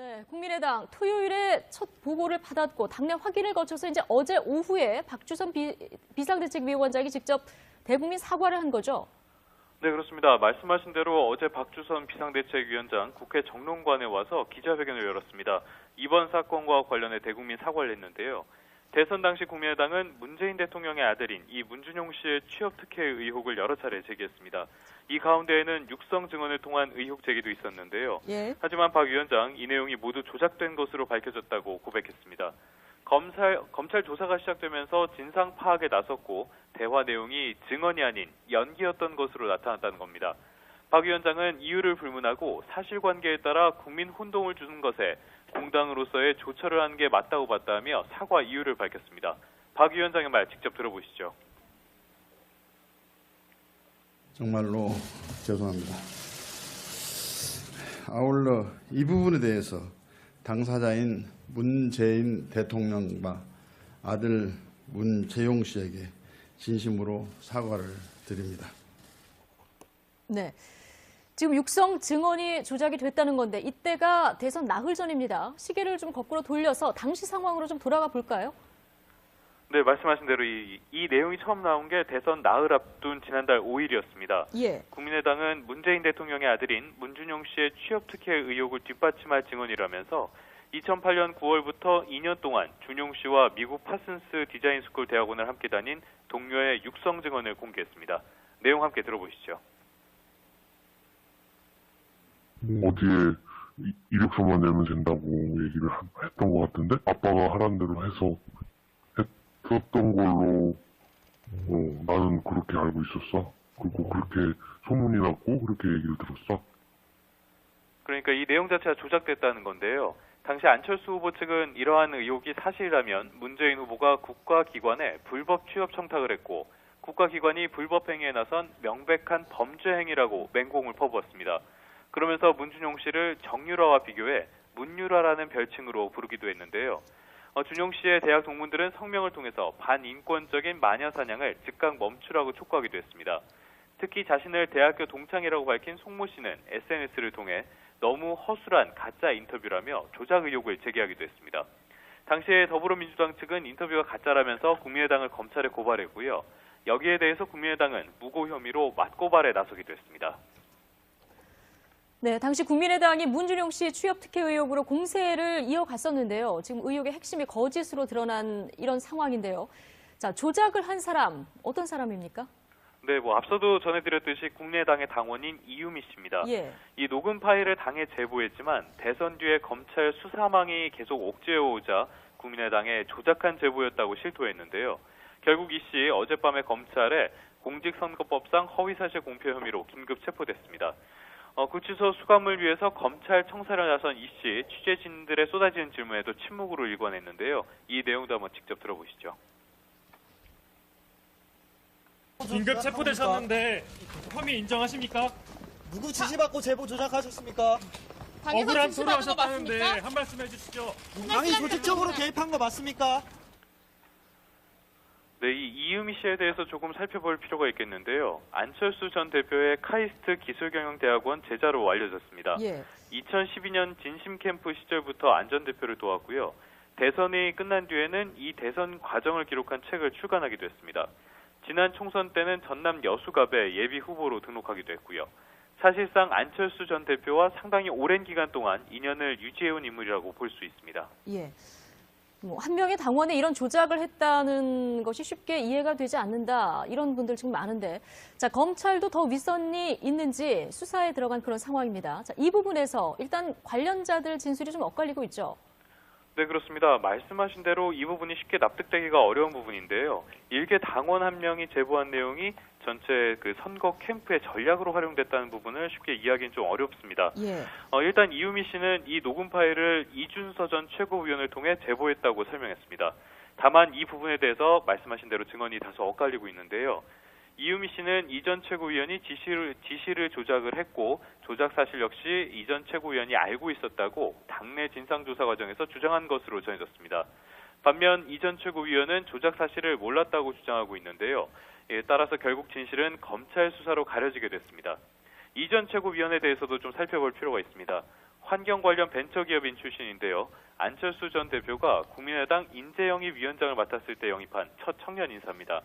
네, 국민의당 토요일에 첫 보고를 받았고 당내 확인을 거쳐서 이제 어제 오후에 박주선 비상대책위원장이 직접 대국민 사과를 한 거죠. 네, 그렇습니다. 말씀하신 대로 어제 박주선 비상대책위원장 국회 정론관에 와서 기자회견을 열었습니다. 이번 사건과 관련해 대국민 사과를 했는데요. 대선 당시 국민의당은 문재인 대통령의 아들인 이 문준용 씨의 취업 특혜 의혹을 여러 차례 제기했습니다. 이 가운데에는 육성 증언을 통한 의혹 제기도 있었는데요. 하지만 박 위원장 이 내용이 모두 조작된 것으로 밝혀졌다고 고백했습니다. 검찰 조사가 시작되면서 진상 파악에 나섰고 대화 내용이 증언이 아닌 연기였던 것으로 나타났다는 겁니다. 박 위원장은 이유를 불문하고 사실관계에 따라 국민 혼동을 주는 것에 공당으로서의 조처를 하는 게 맞다고 봤다며 사과 이유를 밝혔습니다. 박 위원장의 말 직접 들어보시죠. 정말로 죄송합니다. 아울러 이 부분에 대해서 당사자인 문재인 대통령과 아들 문재용 씨에게 진심으로 사과를 드립니다. 네, 지금 육성 증언이 조작이 됐다는 건데 이때가 대선 나흘 전입니다. 시계를 좀 거꾸로 돌려서 당시 상황으로 좀 돌아가 볼까요? 네, 말씀하신 대로 이 내용이 처음 나온 게 대선 나흘 앞둔 지난달 5일이었습니다. 국민의당은 문재인 대통령의 아들인 문준용 씨의 취업 특혜 의혹을 뒷받침할 증언이라면서 2008년 9월부터 2년 동안 준용 씨와 미국 파슨스 디자인 스쿨 대학원을 함께 다닌 동료의 육성 증언을 공개했습니다. 내용 함께 들어보시죠. 어디에 이력서만 내면 된다고 얘기를 했던 것 같은데 아빠가 하라는 대로 해서 했었던 걸로 나는 그렇게 알고 있었어. 그리고 그렇게 소문이 났고 그렇게 얘기를 들었어. 그러니까 이 내용 자체가 조작됐다는 건데요. 당시 안철수 후보 측은 이러한 의혹이 사실이라면 문재인 후보가 국가기관에 불법 취업 청탁을 했고 국가기관이 불법 행위에 나선 명백한 범죄 행위라고 맹공을 퍼부었습니다. 그러면서 문준용 씨를 정유라와 비교해 문유라라는 별칭으로 부르기도 했는데요. 준용 씨의 대학 동문들은 성명을 통해서 반인권적인 마녀 사냥을 즉각 멈추라고 촉구하기도 했습니다. 특히 자신을 대학교 동창이라고 밝힌 송모 씨는 SNS를 통해 너무 허술한 가짜 인터뷰라며 조작 의혹을 제기하기도 했습니다. 당시에 더불어민주당 측은 인터뷰가 가짜라면서 국민의당을 검찰에 고발했고요. 여기에 대해서 국민의당은 무고 혐의로 맞고발에 나서기도 했습니다. 네, 당시 국민의당이 문준용 씨 취업 특혜 의혹으로 공세를 이어갔었는데요. 지금 의혹의 핵심이 거짓으로 드러난 이런 상황인데요. 자, 조작을 한 사람, 어떤 사람입니까? 네, 앞서도 전해드렸듯이 국민의당의 당원인 이유미 씨입니다. 이 녹음 파일을 당에 제보했지만 대선 뒤에 검찰 수사망이 계속 옥죄어오자 국민의당에 조작한 제보였다고 실토했는데요. 결국 이 씨 어젯밤에 검찰에 공직선거법상 허위사실 공표 혐의로 긴급 체포됐습니다. 구치소 수감을 위해서 검찰 청사를 나선 이 씨 취재진들의 쏟아지는 질문에도 침묵으로 일관했는데요. 이 내용도 한번 직접 들어보시죠. 긴급 체포되셨는데 혐의 인정하십니까? 누구 지시받고 제보 조작하셨습니까? 억울한 소리 하셨다는데 한 말씀 해주시죠. 당이 조직적으로 개입한 거 맞습니까? 네, 이 이유미 씨에 대해서 조금 살펴볼 필요가 있겠는데요. 안철수 전 대표의 카이스트 기술경영대학원 제자로 알려졌습니다. 2012년 진심 캠프 시절부터 안 전 대표를 도왔고요. 대선이 끝난 뒤에는 이 대선 과정을 기록한 책을 출간하기도 했습니다. 지난 총선 때는 전남 여수갑에 예비 후보로 등록하기도 했고요. 사실상 안철수 전 대표와 상당히 오랜 기간 동안 인연을 유지해온 인물이라고 볼 수 있습니다. 한 명의 당원에 이런 조작을 했다는 것이 쉽게 이해가 되지 않는다. 이런 분들 지금 많은데. 자, 검찰도 더 윗선이 있는지 수사에 들어간 그런 상황입니다. 자, 이 부분에서 일단 관련자들 진술이 좀 엇갈리고 있죠. 네, 그렇습니다. 말씀하신 대로 이 부분이 쉽게 납득되기가 어려운 부분인데요. 일개 당원 한 명이 제보한 내용이 전체 그 선거 캠프의 전략으로 활용됐다는 부분을 쉽게 이해하기는 좀 어렵습니다. 일단 이유미 씨는 이 녹음 파일을 이준서 전 최고위원을 통해 제보했다고 설명했습니다. 다만 이 부분에 대해서 말씀하신 대로 증언이 다소 엇갈리고 있는데요. 이유미 씨는 이 전 최고위원이 지시를 조작을 했고 조작 사실 역시 이 전 최고위원이 알고 있었다고 당내 진상조사 과정에서 주장한 것으로 전해졌습니다. 반면 이 전 최고위원은 조작 사실을 몰랐다고 주장하고 있는데요. 따라서 결국 진실은 검찰 수사로 가려지게 됐습니다. 이 전 최고위원에 대해서도 좀 살펴볼 필요가 있습니다. 환경 관련 벤처기업인 출신인데요. 안철수 전 대표가 국민의당 인재영입 위원장을 맡았을 때 영입한 첫 청년 인사입니다.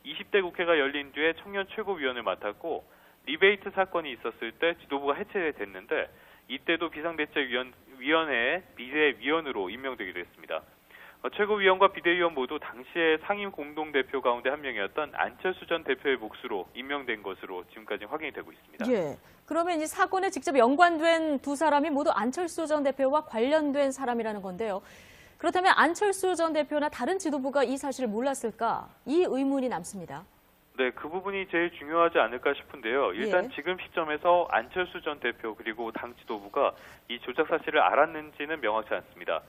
20대 국회가 열린 뒤에 청년 최고위원을 맡았고 리베이트 사건이 있었을 때 지도부가 해체됐는데 이때도 비상대책위원회의 비대위원으로 임명되기도 했습니다. 최고위원과 비대위원 모두 당시의 상임 공동대표 가운데 한 명이었던 안철수 전 대표의 몫으로 임명된 것으로 지금까지 확인이 되고 있습니다. 예. 그러면 이 사건에 직접 연관된 두 사람이 모두 안철수 전 대표와 관련된 사람이라는 건데요. 그렇다면 안철수 전 대표나 다른 지도부가 이 사실을 몰랐을까? 이 의문이 남습니다. 네, 그 부분이 제일 중요하지 않을까 싶은데요. 일단 예. 지금 시점에서 안철수 전 대표 그리고 당 지도부가 이 조작 사실을 알았는지는 명확치 않습니다.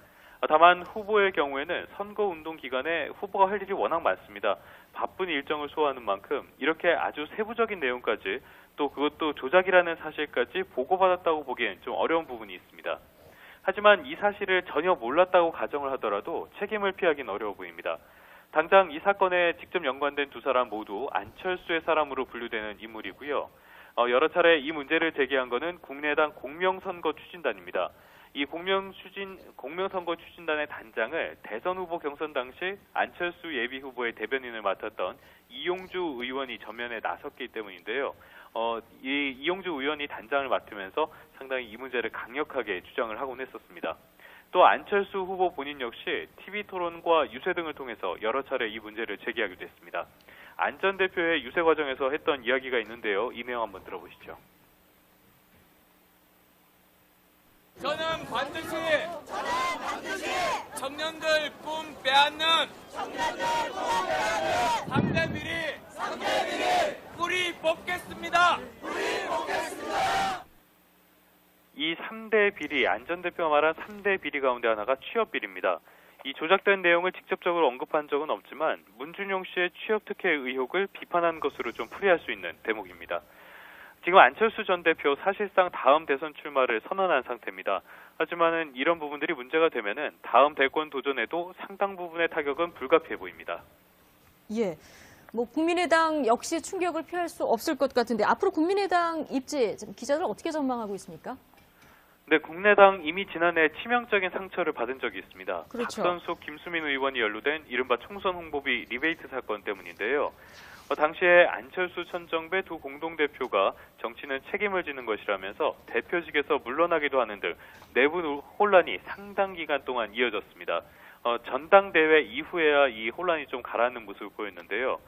다만 후보의 경우에는 선거운동 기간에 후보가 할 일이 워낙 많습니다. 바쁜 일정을 소화하는 만큼 이렇게 아주 세부적인 내용까지 또 그것도 조작이라는 사실까지 보고받았다고 보기엔 좀 어려운 부분이 있습니다. 하지만 이 사실을 전혀 몰랐다고 가정을 하더라도 책임을 피하기는 어려워 보입니다. 당장 이 사건에 직접 연관된 두 사람 모두 안철수의 사람으로 분류되는 인물이고요. 여러 차례 이 문제를 제기한 것은 국민의당 공명선거 추진단입니다. 이 공명선거 추진단의 단장을 대선 후보 경선 당시 안철수 예비 후보의 대변인을 맡았던 이용주 의원이 전면에 나섰기 때문인데요. 이 이용주 의원이 단장을 맡으면서 상당히 이 문제를 강력하게 주장을 하곤 했었습니다. 또 안철수 후보 본인 역시 TV토론과 유세 등을 통해서 여러 차례 이 문제를 제기하기도 했습니다. 안 전 대표의 유세 과정에서 했던 이야기가 있는데요. 이 내용 한번 들어보시죠. 저는 반드시 청년들 꿈 빼앗는 3대 비리 뿌리 뽑겠습니다. 이 3대 비리, 안 전 대표가 말한 3대 비리 가운데 하나가 취업 비리입니다. 이 조작된 내용을 직접적으로 언급한 적은 없지만 문준용 씨의 취업 특혜 의혹을 비판한 것으로 좀 풀이할 수 있는 대목입니다. 지금 안철수 전 대표 사실상 다음 대선 출마를 선언한 상태입니다. 하지만은 이런 부분들이 문제가 되면은 다음 대권 도전에도 상당 부분의 타격은 불가피해 보입니다. 예. 국민의당 역시 충격을 피할 수 없을 것 같은데 앞으로 국민의당 입지 기자들 어떻게 전망하고 있습니까? 네, 국민의당 이미 지난해 치명적인 상처를 받은 적이 있습니다. 그렇죠. 박선숙, 김수민 의원이 연루된 이른바 총선 홍보비 리베이트 사건 때문인데요. 당시에 안철수, 천정배 두 공동대표가 정치는 책임을 지는 것이라면서 대표직에서 물러나기도 하는 등 내부 혼란이 상당 기간 동안 이어졌습니다. 전당대회 이후에야 이 혼란이 좀 가라앉는 모습을 보였는데요.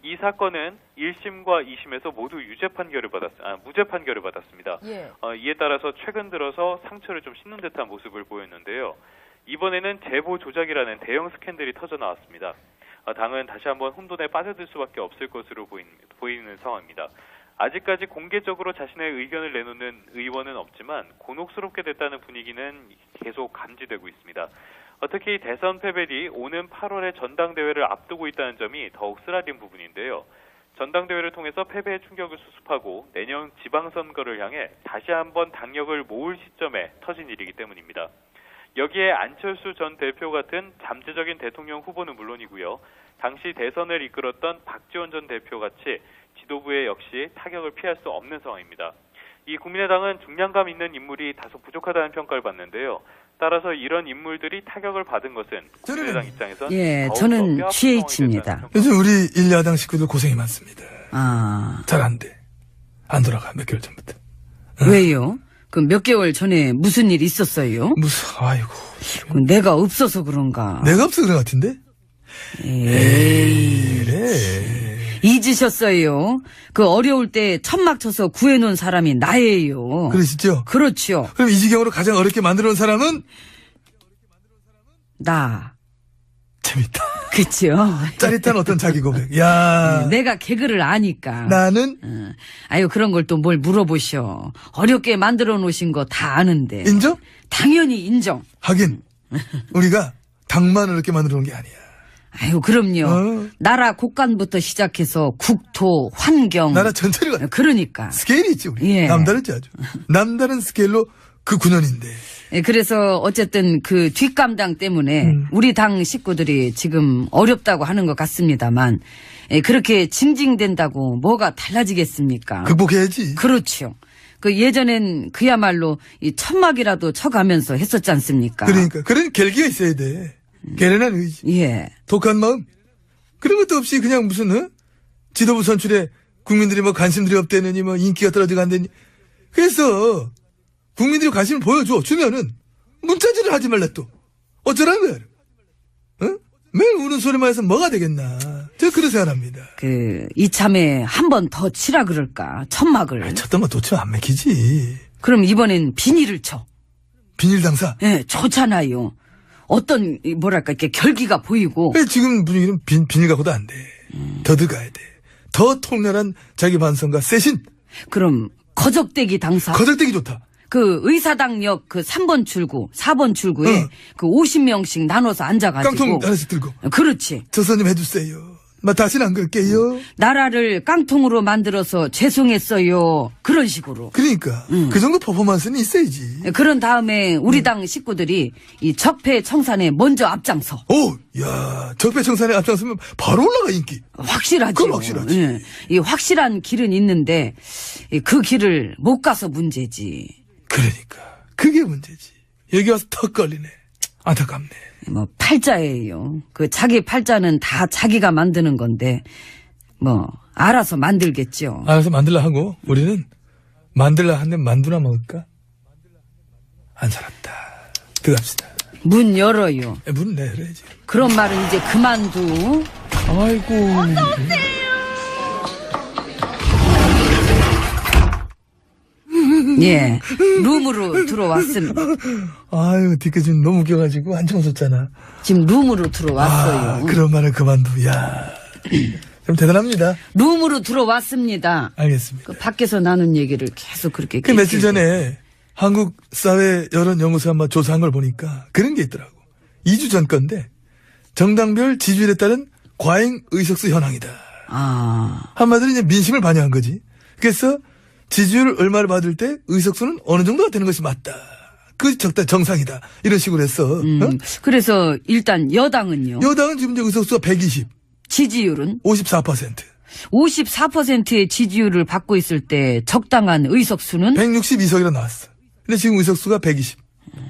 이 사건은 1심과 2심에서 모두 무죄 판결을 받았습니다. 예. 이에 따라서 최근 들어서 상처를 좀 씻는 듯한 모습을 보였는데요. 이번에는 제보 조작이라는 대형 스캔들이 터져 나왔습니다. 당은 다시 한번 혼돈에 빠져들 수밖에 없을 것으로 보이는 상황입니다. 아직까지 공개적으로 자신의 의견을 내놓는 의원은 없지만 곤혹스럽게 됐다는 분위기는 계속 감지되고 있습니다. 특히 대선 패배 뒤 오는 8월에 전당대회를 앞두고 있다는 점이 더욱 쓰라린 부분인데요. 전당대회를 통해서 패배의 충격을 수습하고 내년 지방선거를 향해 다시 한번 당력을 모을 시점에 터진 일이기 때문입니다. 여기에 안철수 전 대표 같은 잠재적인 대통령 후보는 물론이고요. 당시 대선을 이끌었던 박지원 전 대표 같이 지도부에 역시 타격을 피할 수 없는 상황입니다. 이 국민의당은 중량감 있는 인물이 다소 부족하다는 평가를 받는데요. 따라서 이런 인물들이 타격을 받은 것은 국민의당 입장에서는 예, 저는 GH입니다. 요즘 우리 일야당 식구들 고생이 많습니다. 아, 잘 안 돼. 안 돌아가, 몇 개월 전부터. 왜요? 그 몇 개월 전에 무슨 일 있었어요? 아이고. 그 내가 없어서 그런가? 내가 없어 그런 것 같은데? 에이, 그래. 잊으셨어요. 그 어려울 때 천막 쳐서 구해놓은 사람이 나예요. 그러시죠? 그렇죠. 그럼 이 지경으로 가장 어렵게 만들어 놓은 사람은? 나. 재밌다. 그쵸? 짜릿한 어떤 자기 고백. 야. 내가 개그를 아니까. 나는? 아유, 그런 걸 또 뭘 물어보셔. 어렵게 만들어 놓으신 거 다 아는데. 인정? 당연히 인정. 하긴. 우리가 당만 어렵게 만들어 놓은 게 아니야. 아유, 그럼요. 나라 곳간부터 시작해서 국토, 환경. 나라 전체를 그러니까. 스케일이 있지, 우리. 예. 남다르지, 아주. 남다른 스케일로 그 9년인데. 예, 그래서 어쨌든 그 뒷감당 때문에 우리 당 식구들이 지금 어렵다고 하는 것 같습니다만, 예, 그렇게 징징댄다고 뭐가 달라지겠습니까? 극복해야지. 그렇죠. 그 예전엔 그야말로 이 천막이라도 쳐가면서 했었지 않습니까? 그러니까 그런 결기가 있어야 돼. 결연한 의지, 예. 독한 마음 그런 것도 없이 그냥 무슨 지도부 선출에 국민들이 뭐 관심들이 없대느니 뭐 인기가 떨어져 간다니. 그래서 국민들이 관심을 주면은 문자질을 하지 말라 또 어쩌라는 거야. 매일 우는 소리만 해서 뭐가 되겠나. 제가 그런 생각합니다. 이참에 한 번 더 치라 그럴까, 천막을. 쳤던 거 도치면 안 맥히지. 그럼 이번엔 비닐을 쳐. 비닐 당사. 예, 좋잖아요. 어떤, 뭐랄까, 이렇게 결기가 보이고. 지금 분위기는 비닐 갖고도 안 돼. 더 들어가야 돼. 더 통렬한 자기 반성과 세신. 그럼, 거적대기 당사. 거적대기 좋다. 그 의사당역 그 3번 출구, 4번 출구에 그 50명씩 나눠서 앉아가지고. 깡통 하나씩 들고. 그렇지. 저 손님 해주세요. 다시는 안 그럴게요. 나라를 깡통으로 만들어서 죄송했어요. 그런 식으로. 그러니까 그 정도 퍼포먼스는 있어야지. 그런 다음에 우리 당 식구들이 이 적폐 청산에 먼저 앞장서. 야, 적폐 청산에 앞장서면 바로 올라가 인기. 확실하죠. 그건 확실하지. 예. 이 확실한 길은 있는데 그 길을 못 가서 문제지. 그러니까 그게 문제지. 여기 와서 턱 걸리네. 안타깝네. 뭐 팔자예요. 그 자기 팔자는 다 자기가 만드는 건데 뭐 알아서 만들겠죠. 알아서 만들라 하고 우리는 만들라 한데 만두나 먹을까? 안 살았다. 들어갑시다. 문 열어요. 문 열어야지. 그런 말은 이제 그만두. 아이고. 예, 룸으로 들어왔습니다. 아유, 뒤끝 지금 너무 웃겨가지고 한참 웃었잖아. 지금 룸으로 들어왔어요. 그런 말은 그만두. 야, 좀 대단합니다. 룸으로 들어왔습니다. 알겠습니다. 그 밖에서 나눈 얘기를 계속 그렇게. 그 며칠 전에 한국 사회 여론연구소 한번 조사한 걸 보니까 그런 게 있더라고. 2주 전 건데 정당별 지지율에 따른 과잉 의석수 현황이다. 한마디로 이제 민심을 반영한 거지. 그래서 지지율 얼마를 받을 때 의석수는 어느 정도가 되는 것이 맞다. 그 적다 정상이다. 이런 식으로 했어. 그래서 일단 여당은요. 여당은 지금 이제 의석수가 120. 지지율은 54%. 54%의 지지율을 받고 있을 때 적당한 의석수는 162석이라 나왔어. 근데 지금 의석수가 120.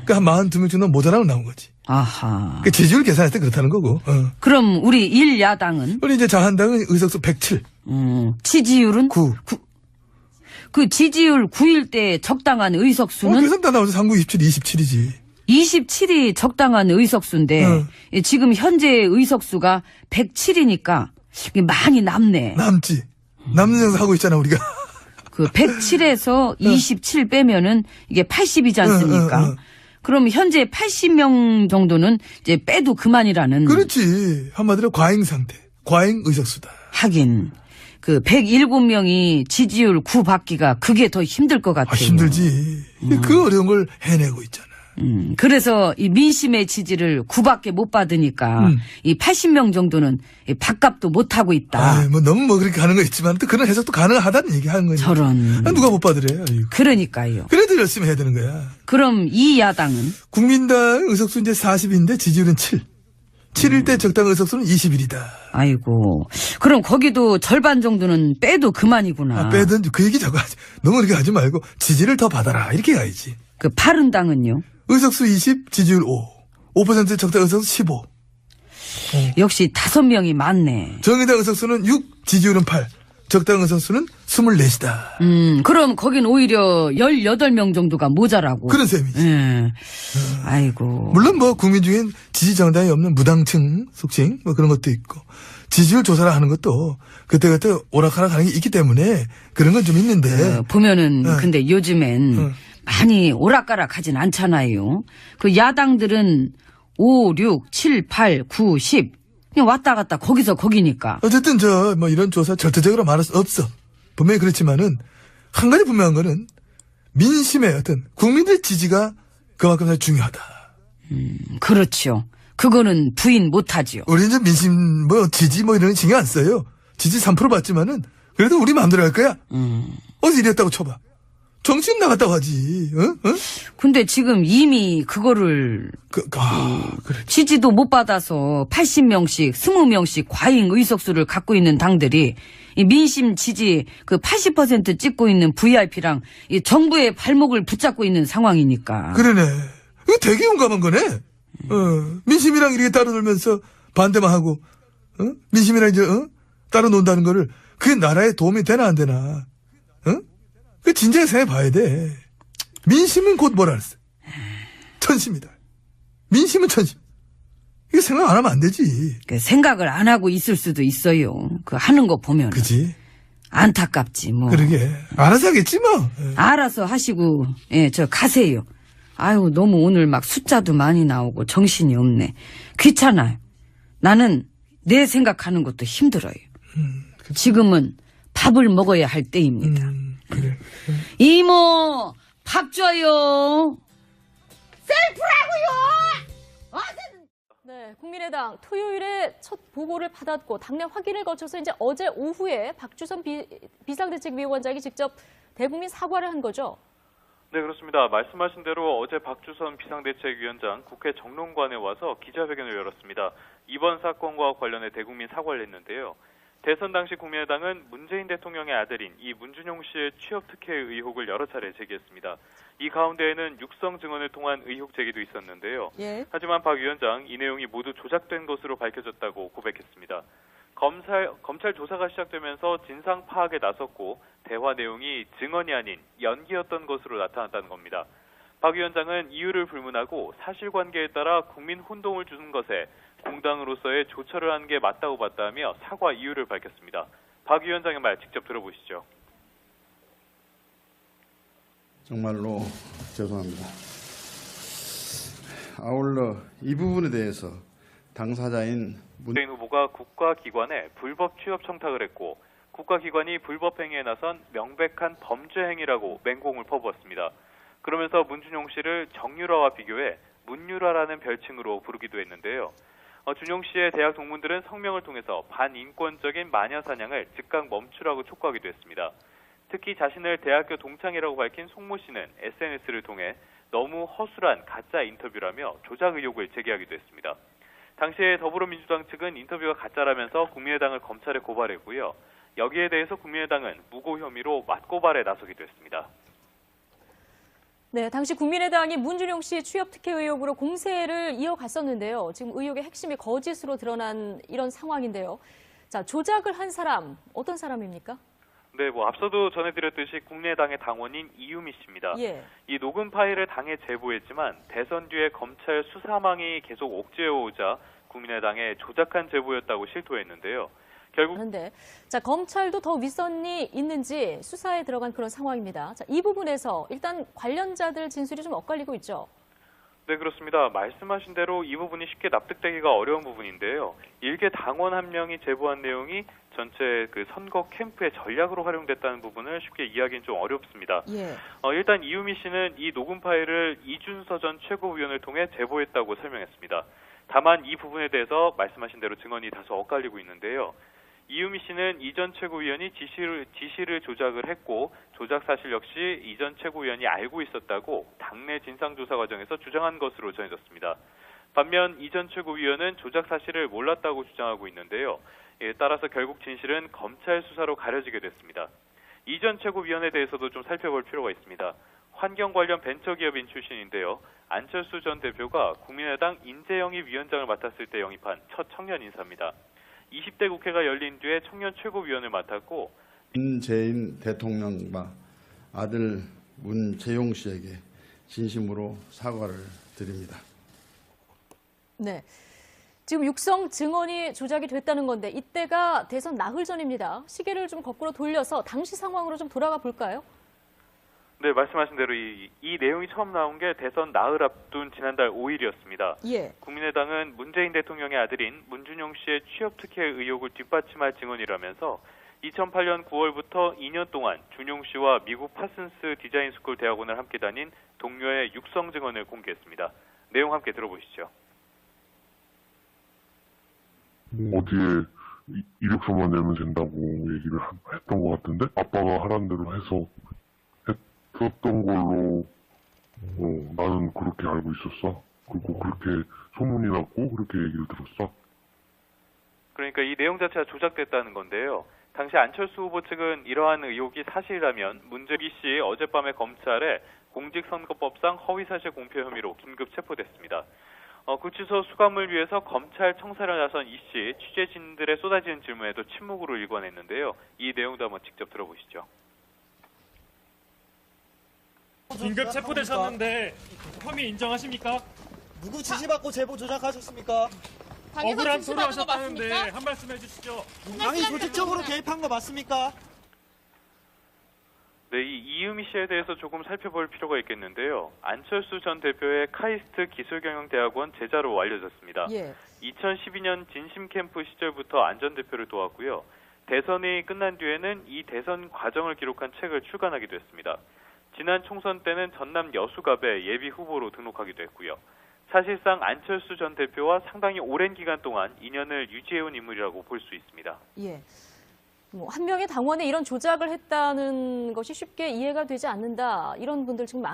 그러니까 한 42명 정도 모자라면 나온 거지. 아하. 그 지지율 계산할 때 그렇다는 거고. 그럼 우리 1야당은? 우리 이제 자한당은 의석수 107. 지지율은? 9. 그 지지율 9일 때 적당한 의석수는? 계산 다 나오죠. 39, 27, 27이지. 27이 적당한 의석수인데 지금 현재 의석수가 107이니까 많이 남네. 남지. 남는 영상 하고 있잖아 우리가. 그 107에서 27 빼면은 이게 80이지 않습니까? 그럼 현재 80명 정도는 이제 빼도 그만이라는. 그렇지. 한마디로 과잉 상태. 과잉 의석수다. 하긴 그 107명이 지지율 9 받기가 그게 더 힘들 것 같아요. 힘들지. 그 어려운 걸 해내고 있잖아. 그래서 이 민심의 지지를 9밖에 못 받으니까 이 80명 정도는 밥값도 못 하고 있다. 뭐 너무 뭐 그렇게 가는 거 있지만 또 그런 해석도 가능하다는 얘기 하는 거지. 저런. 누가 못 받으래. 아이고. 그러니까요. 그래도 열심히 해야 되는 거야. 그럼 이 야당은? 국민당 의석수 이제 40인데 지지율은 7. 7일 때 적당 의석수는 21이다. 아이고. 그럼 거기도 절반 정도는 빼도 그만이구나. 빼든 그 얘기 자꾸 하지. 너무 그렇게 하지 말고 지지를 더 받아라. 이렇게 가야지. 그 바른당은요? 의석수 20, 지지율 5. 5% 적당 의석수 15. 역시 5명이 많네. 정의당 의석수는 6, 지지율은 8. 적당 의석수는 24이다. 그럼 거긴 오히려 18명 정도가 모자라고. 그런 셈이지. 아이고. 물론 뭐 국민 중엔 지지 정당이 없는 무당층, 속칭 뭐 그런 것도 있고 지지율 조사를 하는 것도 그때그때 오락가락 하는 게 있기 때문에 그런 건 좀 있는데. 보면은 근데 요즘엔 많이 오락가락 하진 않잖아요. 그 야당들은 5, 6, 7, 8, 9, 10 그냥 왔다 갔다 거기서 거기니까. 어쨌든 뭐 이런 조사 절대적으로 말할 수 없어. 분명히 그렇지만은 한 가지 분명한 거는 민심의 어떤 국민들의 지지가 그만큼 중요하다. 그렇죠. 그거는 부인 못하죠. 우리 이제 민심 지지 이런 거 신경 안 써요. 지지 3% 받지만은 그래도 우리 마음대로 할 거야. 어디서 이랬다고 쳐봐. 정치인 나갔다고 하지. 근데 지금 이미 그거를 그래. 지지도 못 받아서 80명씩 20명씩 과잉 의석수를 갖고 있는 당들이 이 민심 지지 그 80% 찍고 있는 VIP랑 이 정부의 발목을 붙잡고 있는 상황이니까. 그러네. 이거 되게 용감한 거네. 민심이랑 이렇게 따로 놀면서 반대만 하고, 민심이랑 이제, 따로 논다는 거를 그게 나라에 도움이 되나 안 되나. 그 진작에 생각해 봐야 돼. 민심은 곧 뭐라 그랬어? 천심이다. 민심은 천심. 이거 생각 안 하면 안 되지. 그 생각을 안 하고 있을 수도 있어요. 그 하는 거 보면. 그지? 안타깝지 뭐. 그러게. 알아서 하겠지 뭐. 알아서 하시고, 예, 저 가세요. 아유, 너무 오늘 막 숫자도 많이 나오고 정신이 없네. 귀찮아요. 나는 내 생각하는 것도 힘들어요. 지금은 밥을 먹어야 할 때입니다. 그래. 이모, 밥 줘요. 네, 국민의당 토요일에 첫 보고를 받았고 당내 확인을 거쳐서 이제 어제 오후에 박주선 비상대책위원장이 직접 대국민 사과를 한 거죠. 네, 그렇습니다. 말씀하신 대로 어제 박주선 비상대책위원장 국회 정론관에 와서 기자회견을 열었습니다. 이번 사건과 관련해 대국민 사과를 했는데요. 대선 당시 국민의당은 문재인 대통령의 아들인 이 문준용 씨의 취업 특혜 의혹을 여러 차례 제기했습니다. 이 가운데에는 육성 증언을 통한 의혹 제기도 있었는데요. 예. 하지만 박 위원장 이 내용이 모두 조작된 것으로 밝혀졌다고 고백했습니다. 검찰 조사가 시작되면서 진상 파악에 나섰고 대화 내용이 증언이 아닌 연기였던 것으로 나타났다는 겁니다. 박 위원장은 이유를 불문하고 사실관계에 따라 국민 혼동을 주는 것에 공당으로서의 조처를 한 게 맞다고 봤다며 사과 이유를 밝혔습니다. 박 위원장의 말 직접 들어보시죠. 정말로 죄송합니다. 아울러 이 부분에 대해서 당사자인 문재인 후보가 국가기관에 불법 취업 청탁을 했고 국가기관이 불법 행위에 나선 명백한 범죄 행위라고 맹공을 퍼부었습니다. 그러면서 문준용 씨를 정유라와 비교해 문유라라는 별칭으로 부르기도 했는데요. 준용 씨의 대학 동문들은 성명을 통해서 반인권적인 마녀 사냥을 즉각 멈추라고 촉구하기도 했습니다. 특히 자신을 대학교 동창이라고 밝힌 송모 씨는 SNS를 통해 너무 허술한 가짜 인터뷰라며 조작 의혹을 제기하기도 했습니다. 당시에 더불어민주당 측은 인터뷰가 가짜라면서 국민의당을 검찰에 고발했고요. 여기에 대해서 국민의당은 무고 혐의로 맞고발에 나서기도 했습니다. 네, 당시 국민의당이 문준용 씨 취업 특혜 의혹으로 공세를 이어갔었는데요. 지금 의혹의 핵심이 거짓으로 드러난 이런 상황인데요. 자, 조작을 한 사람, 어떤 사람입니까? 네, 앞서도 전해드렸듯이 국민의당의 당원인 이유미 씨입니다. 예. 이 녹음 파일을 당에 제보했지만 대선 뒤에 검찰 수사망이 계속 옥죄어오자 국민의당의 조작한 제보였다고 실토했는데요. 결국 그런데 자, 검찰도 더 윗선이 있는지 수사에 들어간 그런 상황입니다. 자, 이 부분에서 일단 관련자들 진술이 좀 엇갈리고 있죠. 네, 그렇습니다. 말씀하신 대로 이 부분이 쉽게 납득되기가 어려운 부분인데요. 일개 당원 한 명이 제보한 내용이 전체 그 선거 캠프의 전략으로 활용됐다는 부분을 쉽게 이해하기는 좀 어렵습니다. 예. 일단 이유미 씨는 이 녹음 파일을 이준서 전 최고위원을 통해 제보했다고 설명했습니다. 다만 이 부분에 대해서 말씀하신 대로 증언이 다소 엇갈리고 있는데요. 이유미 씨는 이 전 최고위원이 지시를 조작을 했고 조작 사실 역시 이 전 최고위원이 알고 있었다고 당내 진상조사 과정에서 주장한 것으로 전해졌습니다. 반면 이 전 최고위원은 조작 사실을 몰랐다고 주장하고 있는데요. 따라서 결국 진실은 검찰 수사로 가려지게 됐습니다. 이 전 최고위원에 대해서도 좀 살펴볼 필요가 있습니다. 환경 관련 벤처기업인 출신인데요. 안철수 전 대표가 국민의당 인재영입 위원장을 맡았을 때 영입한 첫 청년 인사입니다. 20대 국회가 열린 뒤에 청년 최고위원을 맡았고 문재인 대통령과 아들 문재용 씨에게 진심으로 사과를 드립니다. 네. 지금 육성 증언이 조작이 됐다는 건데 이때가 대선 나흘 전입니다. 시계를 좀 거꾸로 돌려서 당시 상황으로 좀 돌아가 볼까요? 네, 말씀하신 대로 이 내용이 처음 나온 게 대선 나흘 앞둔 지난달 5일이었습니다. 예. 국민의당은 문재인 대통령의 아들인 문준용 씨의 취업 특혜 의혹을 뒷받침할 증언이라면서 2008년 9월부터 2년 동안 준용 씨와 미국 파슨스 디자인 스쿨 대학원을 함께 다닌 동료의 육성 증언을 공개했습니다. 내용 함께 들어보시죠. 어디에 이력서만 내면 된다고 얘기를 했던 것 같은데 아빠가 하라는 대로 해서 했던 걸로 나는 그렇게 알고 있었어. 그리고 그렇게 소문이 났고 그렇게 얘기를 들었어. 그러니까 이 내용 자체가 조작됐다는 건데요. 당시 안철수 후보 측은 이러한 의혹이 사실이라면 문재기 씨 어젯밤에 검찰에 공직선거법상 허위사실 공표 혐의로 긴급 체포됐습니다. 구치소 수감을 위해서 검찰 청사를 나선 이 씨, 취재진들의 쏟아지는 질문에도 침묵으로 일관했는데요. 이 내용도 한번 직접 들어보시죠. 긴급 체포되셨는데 혐의 인정하십니까? 누구 지시받고 제보 조작하셨습니까? 억울한 소리 하셨다는데 한 말씀 해주시죠. 당이 조직적으로 개입한 거 맞습니까? 네, 이 이유미 씨에 대해서 조금 살펴볼 필요가 있겠는데요. 안철수 전 대표의 카이스트 기술경영대학원 제자로 알려졌습니다. 예. 2012년 진심 캠프 시절부터 안 전 대표를 도왔고요. 대선이 끝난 뒤에는 이 대선 과정을 기록한 책을 출간하기도 했습니다. 지난 총선 때는 전남 여수갑에 예비 후보로 등록하기도 했고요. 사실상 안철수 전 대표와 상당히 오랜 기간 동안 인연을 유지해온 인물이라고 볼 수 있습니다. 예. 한 명의 당원에 이런 조작을 했다는 것이 쉽게 이해가 되지 않는다. 이런 분들 지금